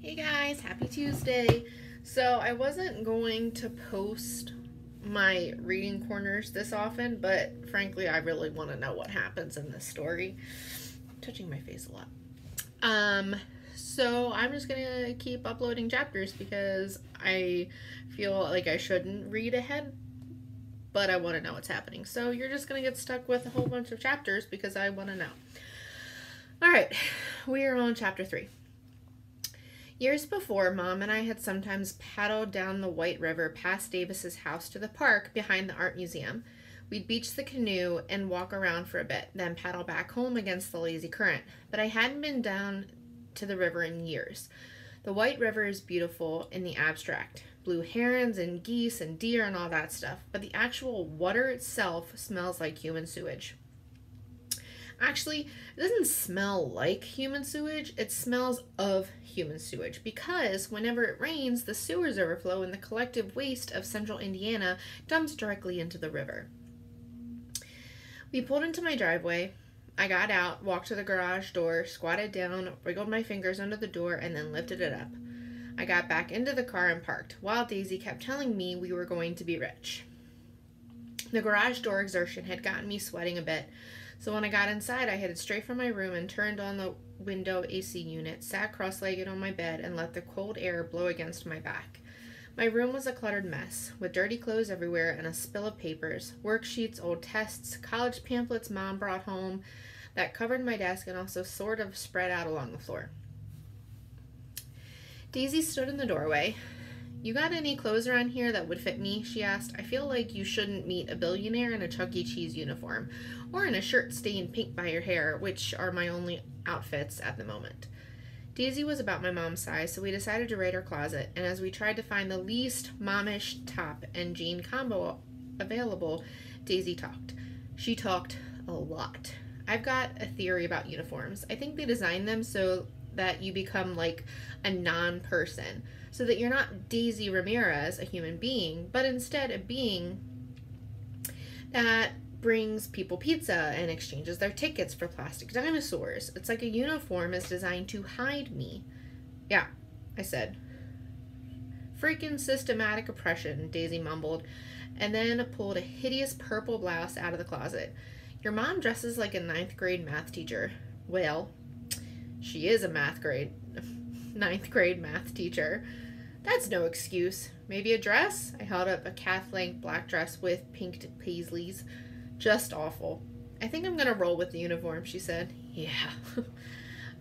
Hey guys, happy Tuesday. So, I wasn't going to post my reading corners this often, but frankly, I really want to know what happens in this story. I'm touching my face a lot. Um, so I'm just gonna keep uploading chapters because I feel like I shouldn't read ahead, but I want to know what's happening. So, you're just gonna get stuck with a whole bunch of chapters because I want to know. Alright, we are on chapter 3. Years before, Mom and I had sometimes paddled down the White River past Davis's house to the park behind the art museum. We'd beach the canoe and walk around for a bit, then paddle back home against the lazy current. But I hadn't been down to the river in years. The White River is beautiful in the abstract. Blue herons and geese and deer and all that stuff. But the actual water itself smells like human sewage. Actually, it doesn't smell like human sewage, it smells of human sewage because whenever it rains, the sewers overflow and the collective waste of central Indiana dumps directly into the river. We pulled into my driveway. I got out, walked to the garage door, squatted down, wiggled my fingers under the door, and then lifted it up. I got back into the car and parked, while Daisy kept telling me we were going to be rich. The garage door exertion had gotten me sweating a bit. So when I got inside, I headed straight for my room and turned on the window AC unit, sat cross-legged on my bed, and let the cold air blow against my back. My room was a cluttered mess, with dirty clothes everywhere and a spill of papers, worksheets, old tests, college pamphlets Mom brought home that covered my desk and also sort of spread out along the floor. Daisy stood in the doorway. "You got any clothes around here that would fit me?" she asked. "I feel like you shouldn't meet a billionaire in a Chuck E. Cheese uniform, or in a shirt stained pink by your hair, which are my only outfits at the moment." Daisy was about my mom's size, so we decided to raid her closet, and as we tried to find the least momish top and jean combo available, Daisy talked. She talked a lot. I've got a theory about uniforms. I think they design them so that you become like a non-person, so that you're not Daisy Ramirez, a human being, but instead a being that brings people pizza and exchanges their tickets for plastic dinosaurs. It's like a uniform is designed to hide me. "Yeah," I said. "Freaking systematic oppression," Daisy mumbled, and then pulled a hideous purple blouse out of the closet. "Your mom dresses like a ninth grade math teacher." "Well, she is a ninth grade math teacher. That's no excuse. Maybe a dress?" I held up a calf-length black dress with pinked paisleys. "Just awful." "I think I'm gonna roll with the uniform," she said. "Yeah."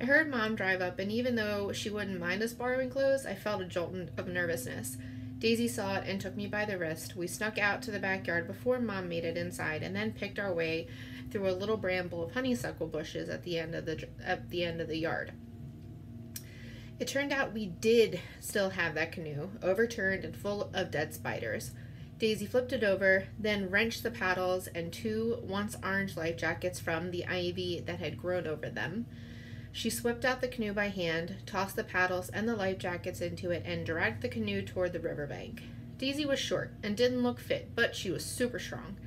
I heard Mom drive up, and even though she wouldn't mind us borrowing clothes, I felt a jolt of nervousness. Daisy saw it and took me by the wrist. We snuck out to the backyard before Mom made it inside, and then picked our way through a little bramble of honeysuckle bushes at the end of the yard. It turned out we did still have that canoe, overturned and full of dead spiders. Daisy flipped it over, then wrenched the paddles and 2 once orange life jackets from the ivy that had grown over them. She swept out the canoe by hand, tossed the paddles and the life jackets into it, and dragged the canoe toward the riverbank. Daisy was short and didn't look fit, but she was super strong.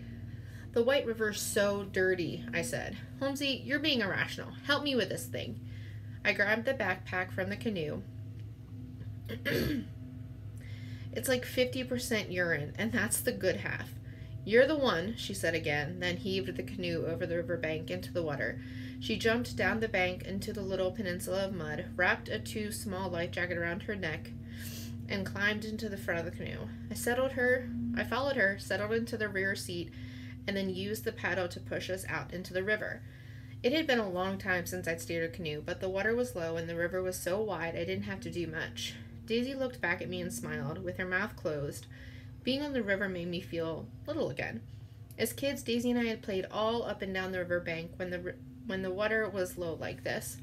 "The White River's so dirty," I said. "Holmesy, you're being irrational. Help me with this thing." I grabbed the backpack from the canoe. "It's like 50% urine, and that's the good half." "You're the one," she said again, then heaved the canoe over the riverbank into the water. She jumped down the bank into the little peninsula of mud, wrapped a too small life jacket around her neck, and climbed into the front of the canoe. I followed her, settled into the rear seat, and then used the paddle to push us out into the river. It had been a long time since I'd steered a canoe, but the water was low and the river was so wide I didn't have to do much. Daisy looked back at me and smiled, with her mouth closed. Being on the river made me feel little again. As kids, Daisy and I had played all up and down the river bank when the water was low like this.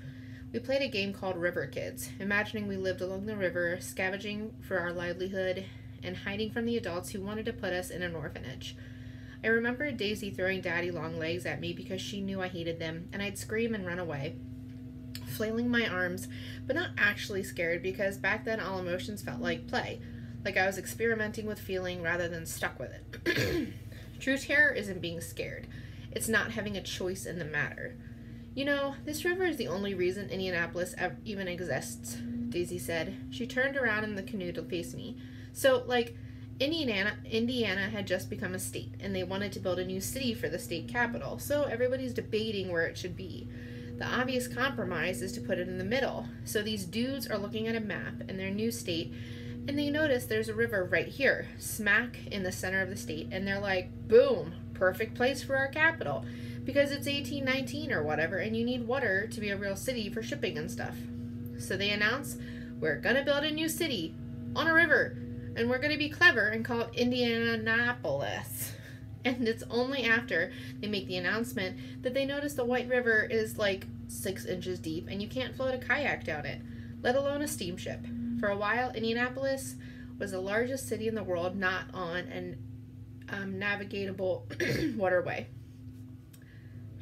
We played a game called River Kids, imagining we lived along the river, scavenging for our livelihood and hiding from the adults who wanted to put us in an orphanage. I remember Daisy throwing daddy long legs at me because she knew I hated them, and I'd scream and run away, flailing my arms, but not actually scared because back then all emotions felt like play, like I was experimenting with feeling rather than stuck with it. True terror isn't being scared. It's not having a choice in the matter. "You know, this river is the only reason Indianapolis even exists," Daisy said. She turned around in the canoe to face me. So, like, Indiana had just become a state, and they wanted to build a new city for the state capital, so everybody's debating where it should be. The obvious compromise is to put it in the middle. So these dudes are looking at a map in their new state, and they notice there's a river right here, smack in the center of the state, and they're like, boom, perfect place for our capital, because it's 1819 or whatever, and you need water to be a real city for shipping and stuff. So they announce, we're gonna build a new city on a river, and we're gonna be clever and call it Indianapolis. And it's only after they make the announcement that they notice the White River is like 6 inches deep, and you can't float a kayak down it, let alone a steamship. For a while, Indianapolis was the largest city in the world not on an navigable waterway.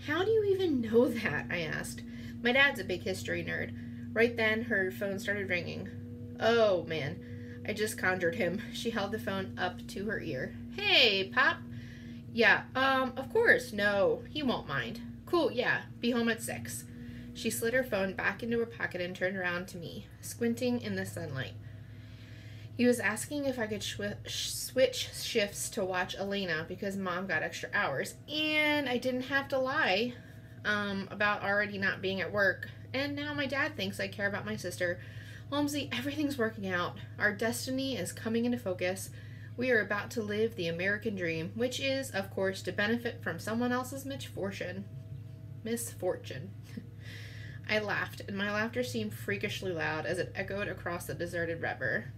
How do you even know that? I asked. My dad's a big history nerd. Right then, her phone started ringing. Oh, man. I just conjured him. She held the phone up to her ear. Hey, Pop. Yeah, of course. No, he won't mind. Cool, yeah. Be home at 6. She slid her phone back into her pocket and turned around to me, squinting in the sunlight. He was asking if I could switch shifts to watch Elena because Mom got extra hours, and I didn't have to lie about already not being at work. And now my dad thinks I care about my sister. Holmesy, everything's working out. Our destiny is coming into focus. We are about to live the American dream, which is, of course, to benefit from someone else's misfortune. I laughed, and my laughter seemed freakishly loud as it echoed across the deserted river.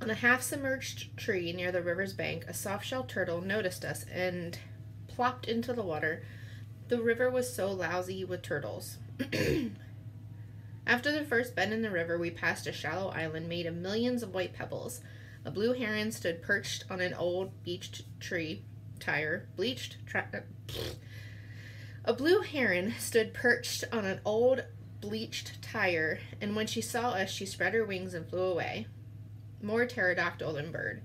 On a half-submerged tree near the river's bank, a soft-shelled turtle noticed us and plopped into the water. The river was so lousy with turtles. After the first bend in the river, we passed a shallow island made of millions of white pebbles. A blue heron stood perched on an old A blue heron stood perched on an old bleached tire, and when she saw us, she spread her wings and flew away. More pterodactyl than bird.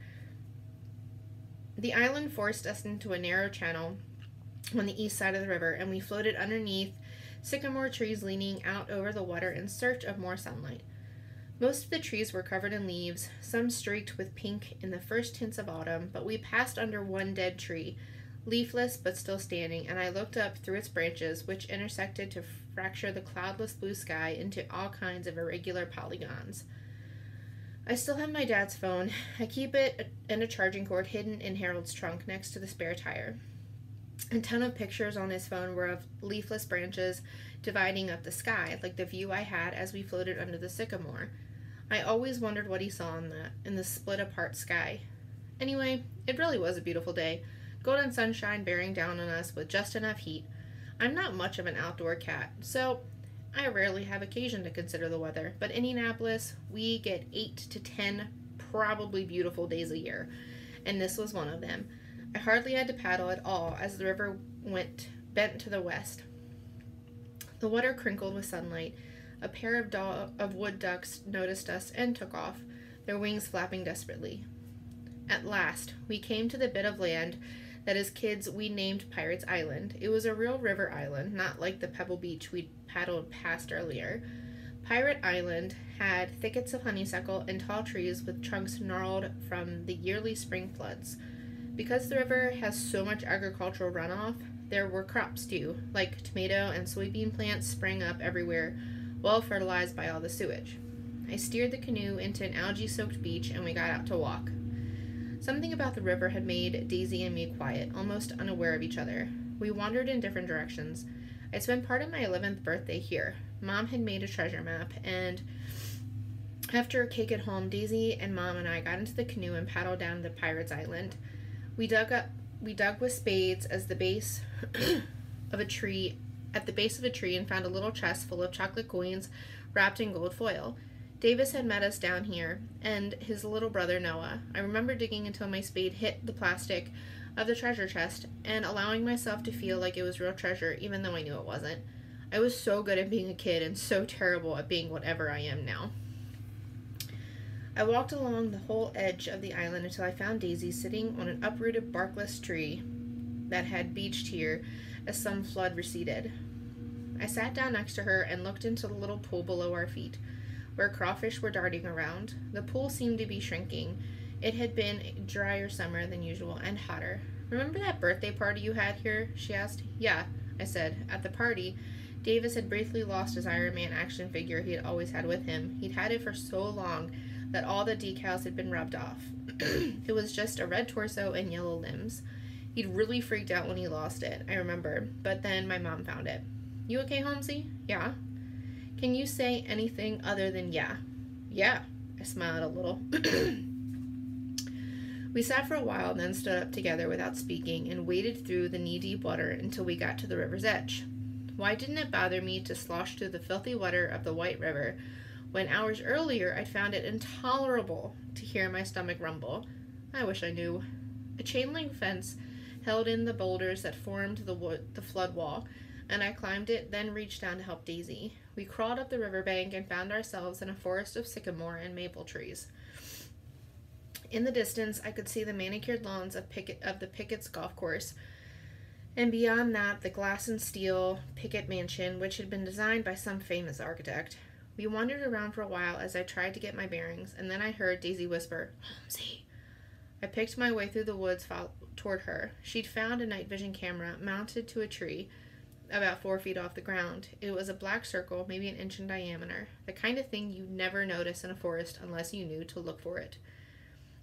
The island forced us into a narrow channel on the east side of the river, and we floated underneath sycamore trees leaning out over the water in search of more sunlight. Most of the trees were covered in leaves, some streaked with pink in the first tints of autumn, but we passed under one dead tree, leafless but still standing, and I looked up through its branches, which intersected to fracture the cloudless blue sky into all kinds of irregular polygons. I still have my dad's phone. I keep it and a charging cord hidden in Harold's trunk next to the spare tire. A ton of pictures on his phone were of leafless branches dividing up the sky, like the view I had as we floated under the sycamore. I always wondered what he saw in the split-apart sky. Anyway, it really was a beautiful day. Golden sunshine bearing down on us with just enough heat. I'm not much of an outdoor cat, so I rarely have occasion to consider the weather, but in Indianapolis, we get 8 to 10 probably beautiful days a year, and this was one of them. I hardly had to paddle at all as the river bent to the west. The water crinkled with sunlight. A pair of wood ducks noticed us and took off, their wings flapping desperately. At last, we came to the bit of land that as kids we named Pirates Island. It was a real river island, not like the pebble beach we'd paddled past earlier. Pirate Island had thickets of honeysuckle and tall trees with trunks gnarled from the yearly spring floods. Because the river has so much agricultural runoff, there were crops too, like tomato and soybean plants sprang up everywhere, well fertilized by all the sewage. I steered the canoe into an algae-soaked beach and we got out to walk. Something about the river had made Daisy and me quiet, almost unaware of each other. We wandered in different directions. I spent part of my 11th birthday here. Mom had made a treasure map, and after a cake at home, Daisy and Mom and I got into the canoe and paddled down to Pirates Island. We dug with spades at the base of a tree and found a little chest full of chocolate coins wrapped in gold foil. Davis had met us down here, and his little brother Noah. I remember digging until my spade hit the plastic of the treasure chest and allowing myself to feel like it was real treasure, even though I knew it wasn't. I was so good at being a kid and so terrible at being whatever I am now. I walked along the whole edge of the island until I found Daisy sitting on an uprooted barkless tree that had beached here as some flood receded. I sat down next to her and looked into the little pool below our feet. where crawfish were darting around. The pool seemed to be shrinking. It had been a drier summer than usual and hotter. "Remember that birthday party you had here?" she asked. "Yeah," I said. At the party, Davis had briefly lost his Iron Man action figure he had always had with him. He'd had it for so long that all the decals had been rubbed off. It was just a red torso and yellow limbs. He'd really freaked out when he lost it, I remember, but then my mom found it. "You okay, Holmesy?" "Yeah." "Can you say anything other than yeah?" "Yeah." I smiled a little. We sat for a while, then stood up together without speaking and waded through the knee-deep water until we got to the river's edge. Why didn't it bother me to slosh through the filthy water of the White River when hours earlier I'd found it intolerable to hear my stomach rumble? I wish I knew. A chain-link fence held in the boulders that formed the flood wall, and I climbed it, then reached down to help Daisy. We crawled up the riverbank and found ourselves in a forest of sycamore and maple trees. In the distance, I could see the manicured lawns of the Pickett's golf course, and beyond that, the glass and steel Pickett mansion, which had been designed by some famous architect. We wandered around for a while as I tried to get my bearings, and then I heard Daisy whisper, "Holmesy." I picked my way through the woods toward her. She'd found a night vision camera mounted to a tree about 4 feet off the ground. It was a black circle, maybe an inch in diameter, the kind of thing you'd never notice in a forest unless you knew to look for it.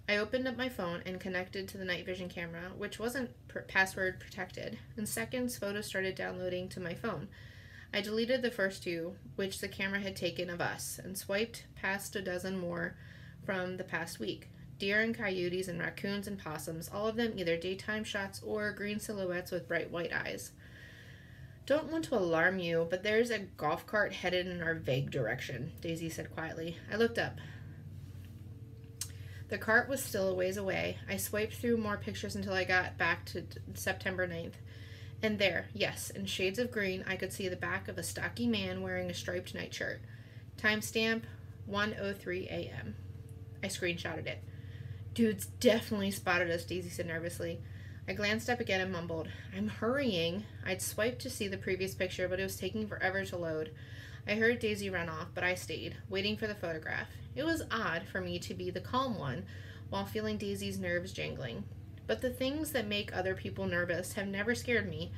I opened up my phone and connected to the night vision camera, which wasn't password protected. In seconds, photos started downloading to my phone. I deleted the first 2, which the camera had taken of us, and swiped past a dozen more from the past week. Deer and coyotes and raccoons and possums, all of them either daytime shots or green silhouettes with bright white eyes. "Don't want to alarm you, but there's a golf cart headed in our vague direction," Daisy said quietly. I looked up. The cart was still a ways away. I swiped through more pictures until I got back to September 9th. And there, yes, in shades of green, I could see the back of a stocky man wearing a striped nightshirt. Timestamp 1:03 a.m. I screenshotted it. "Dude's definitely spotted us," Daisy said nervously. I glanced up again and mumbled, "I'm hurrying." I'd swiped to see the previous picture, but it was taking forever to load. I heard Daisy run off, but I stayed, waiting for the photograph. It was odd for me to be the calm one while feeling Daisy's nerves jangling. But the things that make other people nervous have never scared me.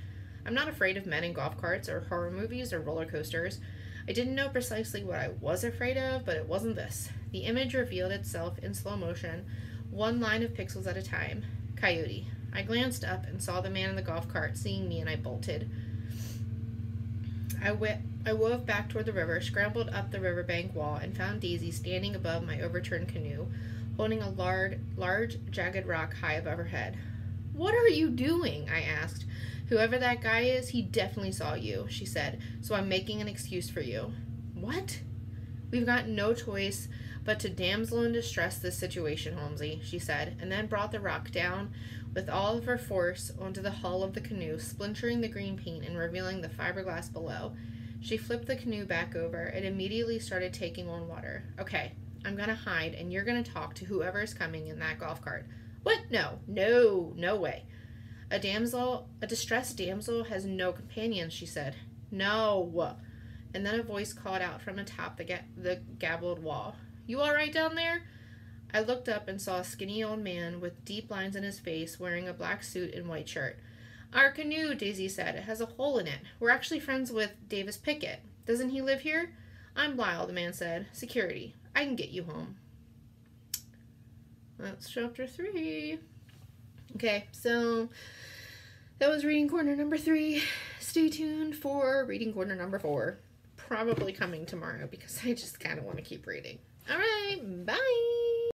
I'm not afraid of men in golf carts or horror movies or roller coasters. I didn't know precisely what I was afraid of, but it wasn't this. The image revealed itself in slow motion, one line of pixels at a time. Coyote. I glanced up and saw the man in the golf cart seeing me, and I bolted. I wove back toward the river, scrambled up the riverbank wall, and found Daisy standing above my overturned canoe, holding a large, jagged rock high above her head. "What are you doing?" I asked. "Whoever that guy is, he definitely saw you," she said, "so I'm making an excuse for you." "What?" "We've got no choice but to damsel in distress this situation, Holmesy," she said, and then brought the rock down with all of her force onto the hull of the canoe, splintering the green paint and revealing the fiberglass below. She flipped the canoe back over. It immediately started taking on water. "Okay, I'm gonna hide, and you're gonna talk to whoever is coming in that golf cart." "What? No way." A distressed damsel has no companions," she said. "No." And then a voice called out from atop the gabled wall. "You all right down there?" I looked up and saw a skinny old man with deep lines in his face, wearing a black suit and white shirt. "Our canoe," Daisy said. "It has a hole in it. We're actually friends with Davis Pickett. Doesn't he live here?" "I'm Lyle," the man said. "Security. I can get you home." That's chapter 3. Okay, so that was reading corner number 3. Stay tuned for reading corner number 4. Probably coming tomorrow because I just kind of want to keep reading. All right, bye.